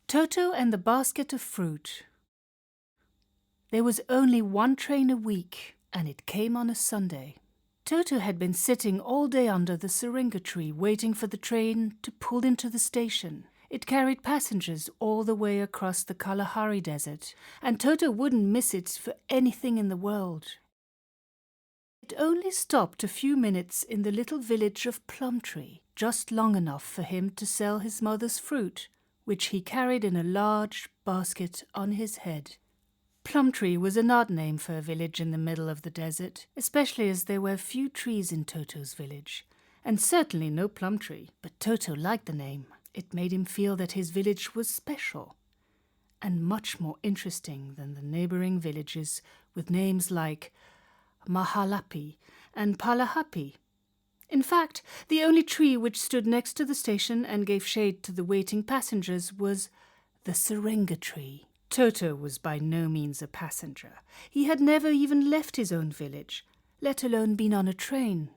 Toto and the basket of fruit. There was only one train a week, and it came on a Sunday. Toto had been sitting all day under the syringa tree waiting for the train to pull into the station. It carried passengers all the way across the Kalahari Desert, and Toto wouldn't miss it for anything in the world. It only stopped a few minutes in the little village of Plumtree, just long enough for him to sell his mother's fruit, which he carried in a large basket on his head. Plumtree was an odd name for a village in the middle of the desert, especially as there were few trees in Toto's village, and certainly no plum tree. But Toto liked the name. It made him feel that his village was special, and much more interesting than the neighboring villages with names like Mahalapi and Palahapi. In fact, the only tree which stood next to the station and gave shade to the waiting passengers was the syringa tree. Toto was by no means a passenger. He had never even left his own village, let alone been on a train.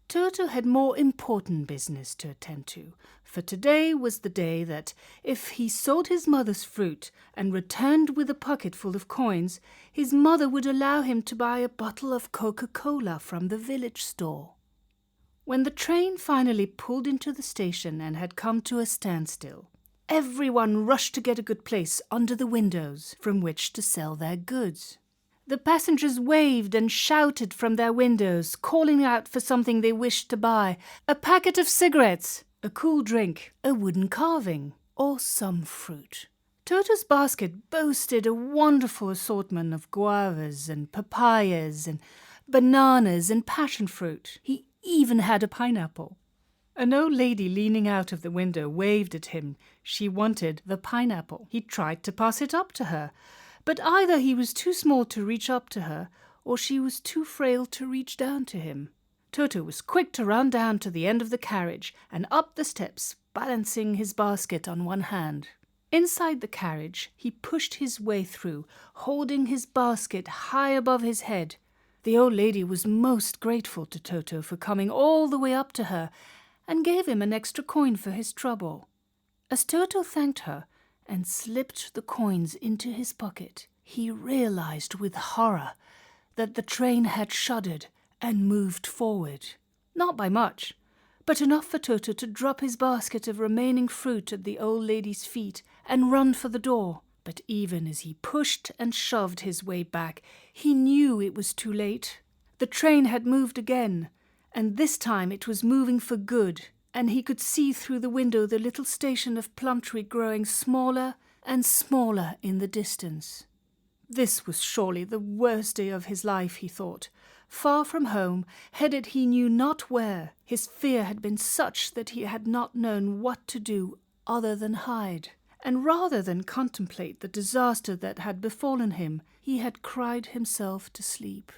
Toto had more important business to attend to, for today was the day that, if he sold his mother's fruit and returned with a pocket full of coins, his mother would allow him to buy a bottle of Coca-Cola from the village store. When the train finally pulled into the station and had come to a standstill, everyone rushed to get a good place under the windows from which to sell their goods. The passengers waved and shouted from their windows, calling out for something they wished to buy: a packet of cigarettes, a cool drink, a wooden carving, or some fruit. Toto's basket boasted a wonderful assortment of guavas and papayas and bananas and passion fruit. He even had a pineapple. An old lady leaning out of the window waved at him. She wanted the pineapple. He tried to pass it up to her, but either he was too small to reach up to her, or she was too frail to reach down to him. Toto was quick to run down to the end of the carriage and up the steps, balancing his basket on one hand. Inside the carriage, he pushed his way through, holding his basket high above his head. The old lady was most grateful to Toto for coming all the way up to her, and gave him an extra coin for his trouble. As Toto thanked her and slipped the coins into his pocket, he realized with horror that the train had shuddered and moved forward. Not by much, but enough for Toto to drop his basket of remaining fruit at the old lady's feet and run for the door. But even as he pushed and shoved his way back, he knew it was too late. The train had moved again, and this time it was moving for good, and he could see through the window the little station of Plumtree growing smaller and smaller in the distance. This was surely the worst day of his life, he thought. Far from home, headed he knew not where, his fear had been such that he had not known what to do other than hide. And rather than contemplate the disaster that had befallen him, he had cried himself to sleep.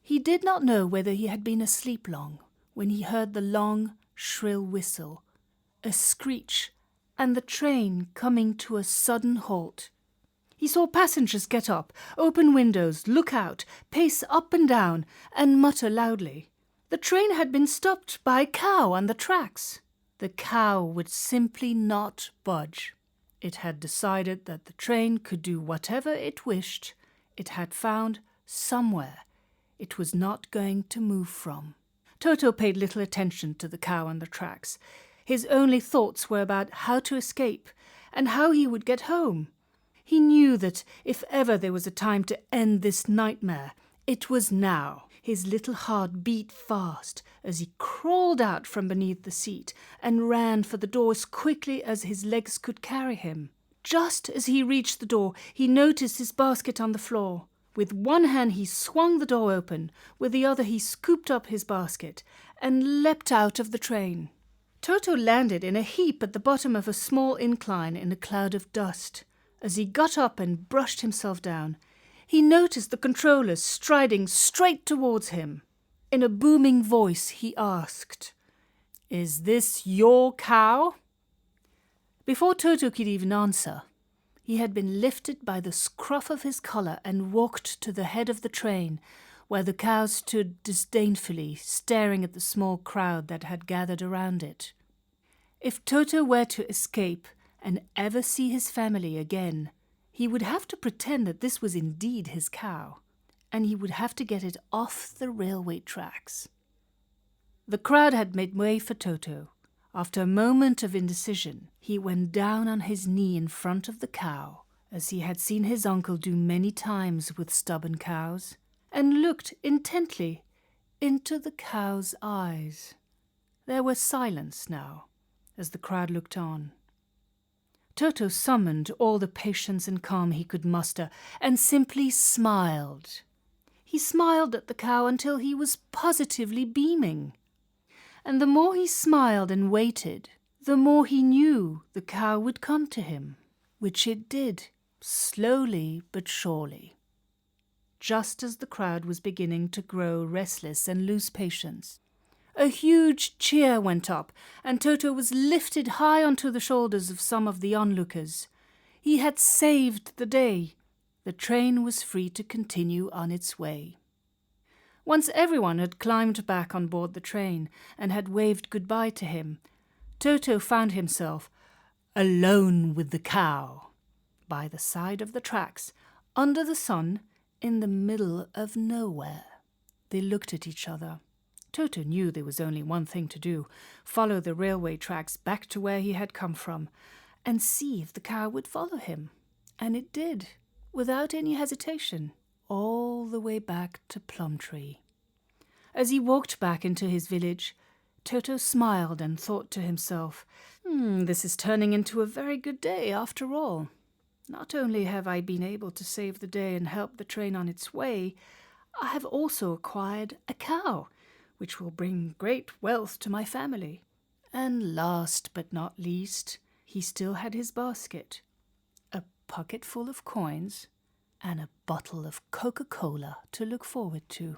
He did not know whether he had been asleep long, when he heard the long, shrill whistle, a screech, and the train coming to a sudden halt. He saw passengers get up, open windows, look out, pace up and down, and mutter loudly. The train had been stopped by a cow on the tracks. The cow would simply not budge. It had decided that the train could do whatever it wished. It had found somewhere it was not going to move from. Toto paid little attention to the cow on the tracks. His only thoughts were about how to escape and how he would get home. He knew that if ever there was a time to end this nightmare, it was now. His little heart beat fast as he crawled out from beneath the seat and ran for the door as quickly as his legs could carry him. Just as he reached the door, he noticed his basket on the floor. With one hand he swung the door open, with the other he scooped up his basket and leapt out of the train. Toto landed in a heap at the bottom of a small incline in a cloud of dust. As he got up and brushed himself down, he noticed the controllers striding straight towards him. In a booming voice he asked, "Is this your cow?" Before Toto could even answer, he had been lifted by the scruff of his collar and walked to the head of the train, where the cow stood disdainfully, staring at the small crowd that had gathered around it. If Toto were to escape and ever see his family again, he would have to pretend that this was indeed his cow, and he would have to get it off the railway tracks. The crowd had made way for Toto. After a moment of indecision, he went down on his knee in front of the cow, as he had seen his uncle do many times with stubborn cows, and looked intently into the cow's eyes. There was silence now, as the crowd looked on. Toto summoned all the patience and calm he could muster, and simply smiled. He smiled at the cow until he was positively beaming. And the more he smiled and waited, the more he knew the cow would come to him, which it did, slowly but surely. Just as the crowd was beginning to grow restless and lose patience, a huge cheer went up, and Toto was lifted high onto the shoulders of some of the onlookers. He had saved the day. The train was free to continue on its way. Once everyone had climbed back on board the train and had waved goodbye to him, Toto found himself alone with the cow, by the side of the tracks, under the sun, in the middle of nowhere. They looked at each other. Toto knew there was only one thing to do: follow the railway tracks back to where he had come from, and see if the cow would follow him. And it did, without any hesitation, all the way back to Plumtree. As he walked back into his village, Toto smiled and thought to himself, this is turning into a very good day after all. Not only have I been able to save the day and help the train on its way, I have also acquired a cow, which will bring great wealth to my family. And last but not least, he still had his basket, a pocket full of coins, and a bottle of Coca-Cola to look forward to.